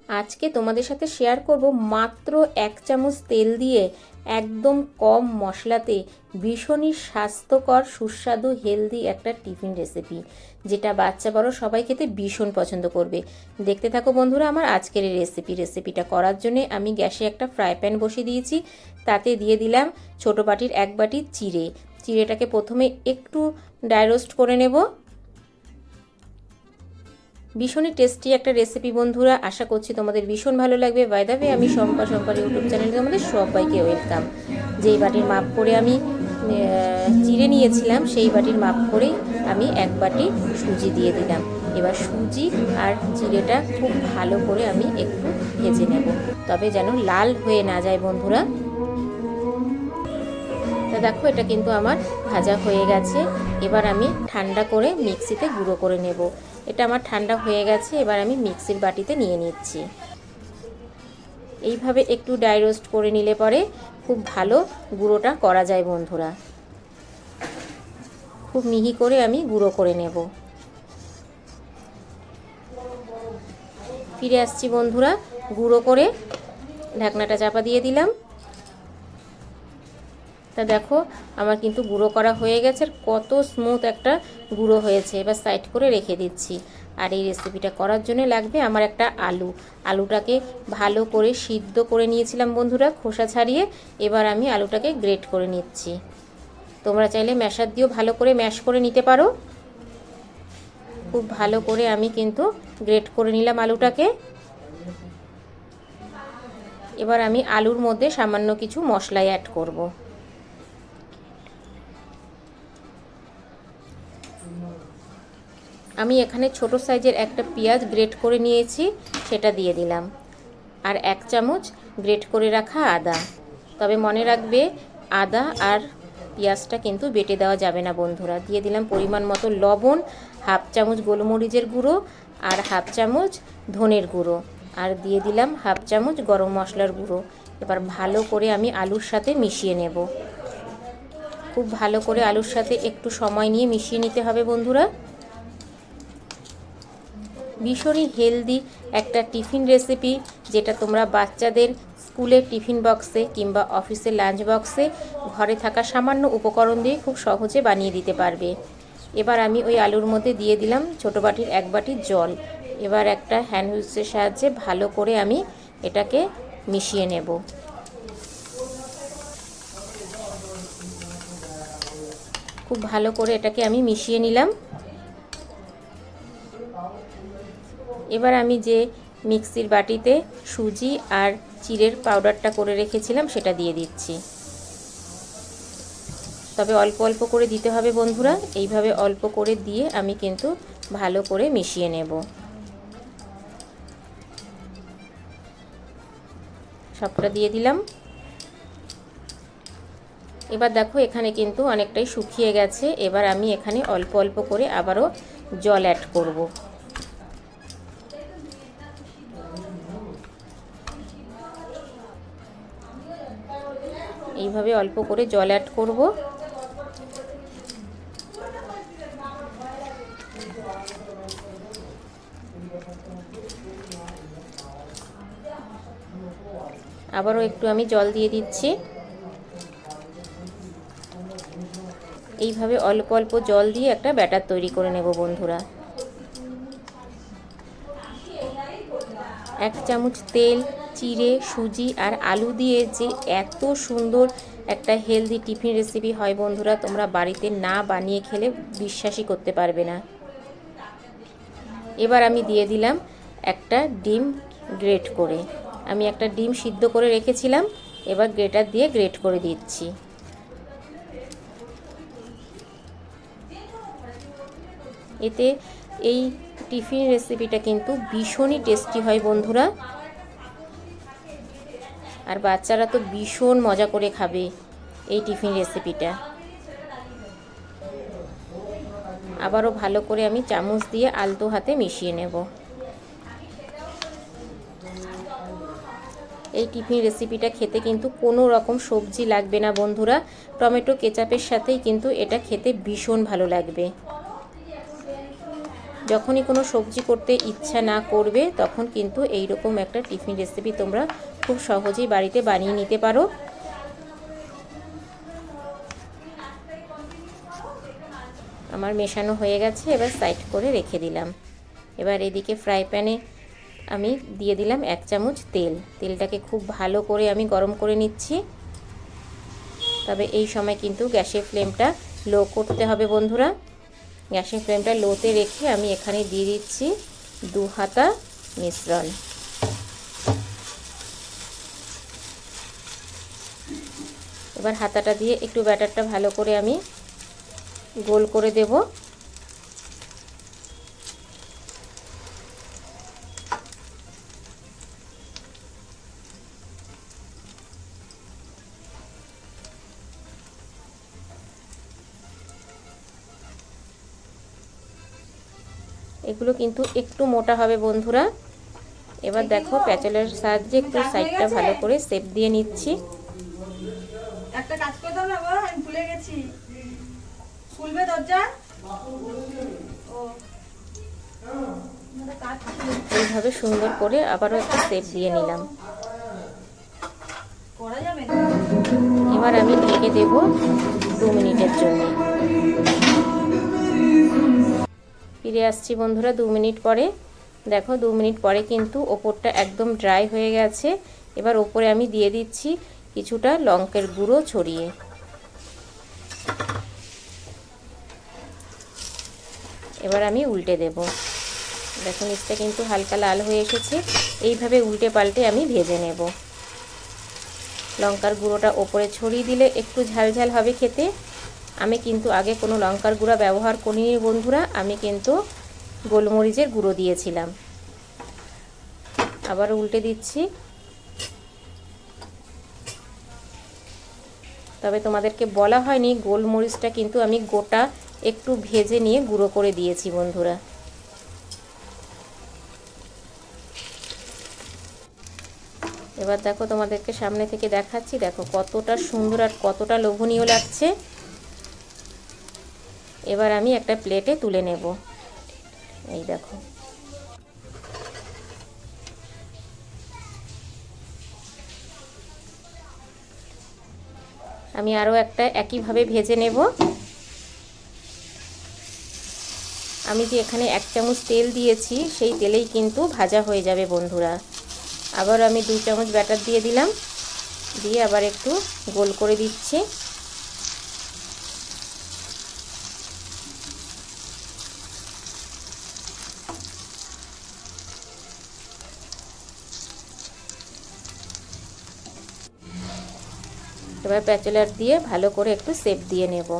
আজকে তোমাদের সাথে শেয়ার করব মাত্র 1 চামচ তেল দিয়ে একদম কম মশলাতে ভীষণই স্বাস্থ্যকর সুস্বাদু হেলদি একটা টিফিন রেসিপি, যেটা বাচ্চা বড় সবাই খেতে ভীষণ পছন্দ করবে। দেখতে থাকো বন্ধুরা আমার আজকের এই রেসিপিটা করার জন্য আমি গ্যাসে একটা ফ্রাই প্যান বসিয়ে দিয়েছি। তাতে দিয়ে দিলাম ছোটো বাটির 1 বাটি চিড়েটাকে প্রথমে একটু ড্রাই রোস্ট করে নেব। ভীষণই টেস্টি একটা রেসিপি বন্ধুরা, আশা করছি তোমাদের ভীষণ ভালো লাগবে। বাই দ্য ওয়ে, আমি শম্পা ইউটিউব চ্যানেলে তোমাদের সবাইকে ওয়েলকাম। যেই বাটির মাপ করে আমি চিড়ে নিয়েছিলাম সেই বাটির মাপ করেই আমি 1 বাটি সুজি দিয়ে দিলাম। এবার সুজি আর চিড়েটা খুব ভালো করে আমি একটু ভেজে নেব, তবে যেন লাল হয়ে না যায় বন্ধুরা। তা দেখো এটা কিন্তু আমার ভাজা হয়ে গেছে। এবার আমি ঠান্ডা করে মিক্সিতে গুঁড়ো করে নেব। এটা আমার ঠান্ডা হয়ে গেছে, এবার আমি মিক্সির বাটিতে নিয়ে নিচ্ছি। এইভাবে একটু ড্রাই রোস্ট করে নিলে পরে খুব ভালো গুঁড়োটা করা যায় বন্ধুরা। খুব মিহি করে আমি গুঁড়ো করে নেব। ফিরে আসছি বন্ধুরা, গুঁড়ো করে ঢাকনাটা চাপা দিয়ে দিলাম। তা দেখো আমার কিন্তু গুঁড়ো করা হয়ে গেছে, কত স্মুথ একটা গুঁড়ো হয়েছে। এবার সাইড করে রেখে দিচ্ছি। আর এই রেসিপিটা করার জন্য লাগবে আমার একটা আলুটাকে ভালো করে সিদ্ধ করে নিয়েছিলাম বন্ধুরা, খোসা ছাড়িয়ে। এবার আমি আলুটাকে গ্রেট করে নিচ্ছি। তোমরা চাইলে ম্যাশার দিয়েও ভালো করে ম্যাশ করে নিতে পারো। খুব ভালো করে আমি কিন্তু গ্রেট করে নিলাম আলুটাকে। এবার আমি আলুর মধ্যে সামান্য কিছু মশলা অ্যাড করব। আমি এখানে ছোট সাইজের একটা পেঁয়াজ গ্রেট করে নিয়েছি, সেটা দিয়ে দিলাম। আর 1 চামচ গ্রেট করে রাখা আদা। তবে মনে রাখবে আদা আর পেঁয়াজটা কিন্তু বেটে দেওয়া যাবে না বন্ধুরা। দিয়ে দিলাম পরিমাণ মতো লবণ, 1/2 চামচ গোলমরিচের গুঁড়ো আর 1/2 চামচ ধনের গুঁড়ো, আর দিয়ে দিলাম 1/2 চামচ গরম মশলার গুঁড়ো। এবার ভালো করে আমি আলুর সাথে মিশিয়ে নেব। খুব ভালো করে আলুর সাথে একটু সময় নিয়ে মিশিয়ে নিতে হবে বন্ধুরা। ভীষণই হেলদি একটা টিফিন রেসিপি, যেটা তোমরা বাচ্চাদের স্কুলের টিফিন বক্সে কিংবা অফিসের লাঞ্চ বক্সে ঘরে থাকা সামান্য উপকরণ দিয়ে খুব সহজে বানিয়ে দিতে পারবে। এবার আমি ওই আলুর মধ্যে দিয়ে দিলাম ছোটো বাটির 1 বাটি জল। এবার একটা হ্যান্ড হুইসের সাহায্যে ভালো করে আমি এটাকে মিশিয়ে নেব। খুব ভালো করে এটাকে আমি মিশিয়ে নিলাম। এবার আমি যে মিক্সির বাটিতে সুজি আর চিড়ের পাউডারটা করে রেখেছিলাম সেটা দিয়ে দিচ্ছি। তবে অল্প অল্প করে দিতে হবে বন্ধুরা। এইভাবে অল্প করে দিয়ে আমি কিন্তু ভালো করে মিশিয়ে নেব। সবটা দিয়ে দিলাম। এবার দেখো এখানে কিন্তু অনেকটাই শুকিয়ে গেছে। এবার আমি এখানে অল্প অল্প করে আবারও জল অ্যাড করব। এইভাবে অল্প করে জল অ্যাড করব। আবারও একটু আমি জল দিয়ে দিচ্ছি। এইভাবে অল্প অল্প জল দিয়ে একটা ব্যাটার তৈরি করে নেব বন্ধুরা। 1 চামচ তেল, চিড়ে, সুজি আর আলু দিয়ে যে এত সুন্দর একটা হেলদি টিফিন রেসিপি হয় বন্ধুরা, তোমরা বাড়িতে না বানিয়ে খেলে বিশ্বাসই করতে পারবে না। এবার আমি দিয়ে দিলাম একটা ডিম গ্রেট করে। আমি একটা ডিম সিদ্ধ করে রেখেছিলাম, এবার গ্রেটার দিয়ে গ্রেট করে দিচ্ছি। এতে এই টিফিন রেসিপিটা কিন্তু ভীষণই টেস্টি হয় বন্ধুরা। আর বাচ্চারা তো ভীষণ মজা করে খাবে এই টিফিন রেসিপিটা। আবারও ভালো করে আমি চামচ দিয়ে আলতো হাতে মিশিয়ে নেব। এই টিফিন রেসিপিটা খেতে কিন্তু কোনো রকম সবজি লাগবে না বন্ধুরা। টমেটো কেচাপের সাথেই কিন্তু এটা খেতে ভীষণ ভালো লাগবে। যখনই কোনো সবজি করতে ইচ্ছা না করবে তখন কিন্তু এই রকম একটা টিফিন রেসিপি তোমরা খুব সহজেই বাড়িতে বানিয়ে নিতে পারো। আমার মেশানো হয়ে গেছে, এবার সাইড করে রেখে দিলাম। এবার এদিকে ফ্রাই প্যানে আমি দিয়ে দিলাম 1 চামচ তেল। তেলটাকে খুব ভালো করে আমি গরম করে নিচ্ছি। তবে এই সময় কিন্তু গ্যাসের ফ্লেমটা লো করতে হবে বন্ধুরা। গ্যাসের ফ্লেমটা লোতে রেখে আমি এখানে দিয়ে দিচ্ছি 2 হাতা মিশ্রণ। এবার হাতাটা দিয়ে একটু ব্যাটারটা ভালো করে আমি গোল করে দেব। এগুলো কিন্তু একটু মোটা হবে বন্ধুরা। এবার দেখো প্যাচেলের সাহায্যে একটু সাইডটা ভালো করে শেপ দিয়ে নিচ্ছি। একটা কাজ করে দাও না গো, আমি ভুলে গেছি। খুলবে দরজা? ও এইভাবে সুন্দর করে আবারও একটা শেপ দিয়ে নিলাম। করা যাবে না। এবার আমি ঢেকে দেব 2 মিনিটের জন্য। ফিরে আসছি বন্ধুরা 2 মিনিট পরে। দেখো 2 মিনিট পরে কিন্তু ওপরটা একদম ড্রাই হয়ে গেছে। এবার ওপরে আমি দিয়ে দিচ্ছি কিছুটা লঙ্কার গুঁড়ো ছড়িয়ে। এবার আমি উল্টে দেব। দেখো নিচটা কিন্তু হালকা লাল হয়ে এসেছে। এইভাবে উল্টে পাল্টে আমি ভেজে নেব। লঙ্কার গুঁড়োটা ওপরে ছড়িয়ে দিলে একটু ঝালঝাল হবে খেতে। আমি কিন্তু আগে কোনো লঙ্কার গুঁড়া ব্যবহার করিনি বন্ধুরা, আমি কিন্তু গোলমরিচের গুঁড়ো দিয়েছিলাম। আবার উল্টে দিচ্ছি। তবে তোমাদেরকে বলা হয়নি, গোলমরিচটা কিন্তু আমি গোটা একটু ভেজে নিয়ে গুঁড়ো করে দিয়েছি বন্ধুরা। এবার দেখো তোমাদেরকে সামনে থেকে দেখাচ্ছি, দেখো কতটা সুন্দর আর কতটা লোভনীয় লাগছে। এবার আমি একটা প্লেটে তুলে নেব। এই দেখো আমি আরও একটা একইভাবে ভেজে নেব। আমি যে এখানে 1 চামচ তেল দিয়েছি সেই তেলেই কিন্তু ভাজা হয়ে যাবে বন্ধুরা। আবার আমি 2 চামচ ব্যাটার দিয়ে দিলাম, দিয়ে আবার একটু গোল করে দিচ্ছি। এবার প্যাচেলার দিয়ে ভালো করে একটু শেপ দিয়ে নেব।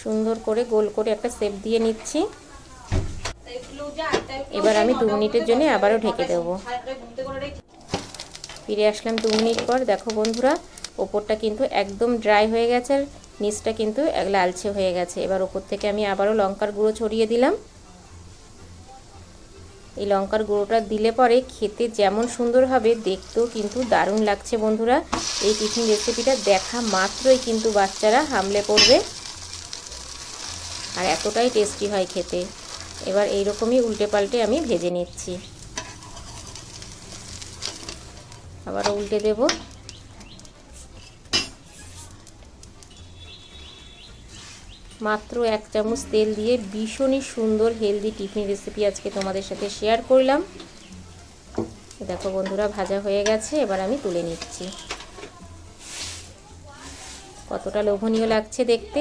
সুন্দর করে গোল করে একটা শেপ দিয়ে নিচ্ছি। এবার আমি 2 মিনিটের জন্য আবারও ঢেকে দেব। ফিরে আসলাম 2 মিনিট পর। দেখো বন্ধুরা ওপরটা কিন্তু একদম ড্রাই হয়ে গেছে আর নিচটা কিন্তু লালচে হয়ে গেছে। এবার ওপর থেকে আমি আবারও লঙ্কার গুঁড়ো ছড়িয়ে দিলাম। এই লঙ্কার গুঁড়োটা দিলে পরে খেতে যেমন সুন্দর হবে, দেখতেও কিন্তু দারুণ লাগছে বন্ধুরা। এই টিফিন রেসিপিটা দেখা মাত্রই কিন্তু বাচ্চারা হামলে পড়বে আর এতটাই টেস্টি হয় খেতে। এবার এইরকমই উল্টে পাল্টে আমি ভেজে নিচ্ছি। আবারও উল্টে দেব। মাত্র 1 চামচ তেল দিয়ে ভীষণই সুন্দর হেলদি টিফিন রেসিপি আজকে তোমাদের সাথে শেয়ার করলাম। দেখো বন্ধুরা ভাজা হয়ে গেছে। এবার আমি তুলে নিচ্ছি। কতটা লোভনীয় লাগছে দেখতে।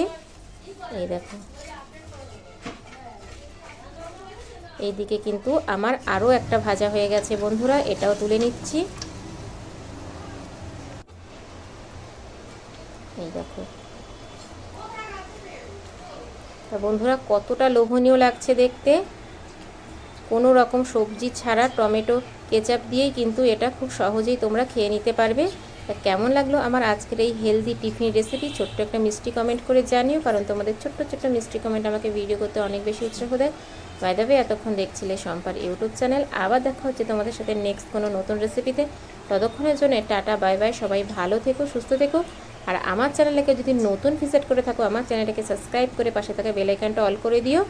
এই দেখো এইদিকে কিন্তু আমার আরও একটা ভাজা হয়ে গেছে বন্ধুরা, এটাও তুলে নিচ্ছি। এই দেখো তা বন্ধুরা কতটা লোভনীয় লাগছে দেখতে। কোনো রকম সবজি ছাড়া টমেটো কেচাপ দিয়েই কিন্তু এটা খুব সহজেই তোমরা খেয়ে নিতে পারবে। তা কেমন লাগলো আমার আজকের এই হেলদি টিফিন রেসিপি, ছোট্ট একটা মিষ্টি কমেন্ট করে জানিও, কারণ তোমাদের ছোট্ট ছোট্ট মিষ্টি কমেন্ট আমাকে ভিডিও করতে অনেক বেশি উৎসাহ দেয়। বাই দ্য ওয়ে এতক্ষণ দেখছিলে শম্পার ইউটিউব চ্যানেল। আবার দেখা হচ্ছে তোমাদের সাথে নেক্সট কোনো নতুন রেসিপিতে। ততক্ষণের জন্য টাটা বাই বাই। সবাই ভালো থেকো, সুস্থ থেকো, আর আমার চ্যানেলকে যদি নতুন ভিজিট করে থাকো, আমার চ্যানেলটাকে সাবস্ক্রাইব করে পাশে থাকা বেল আইকনটা অল করে দিও।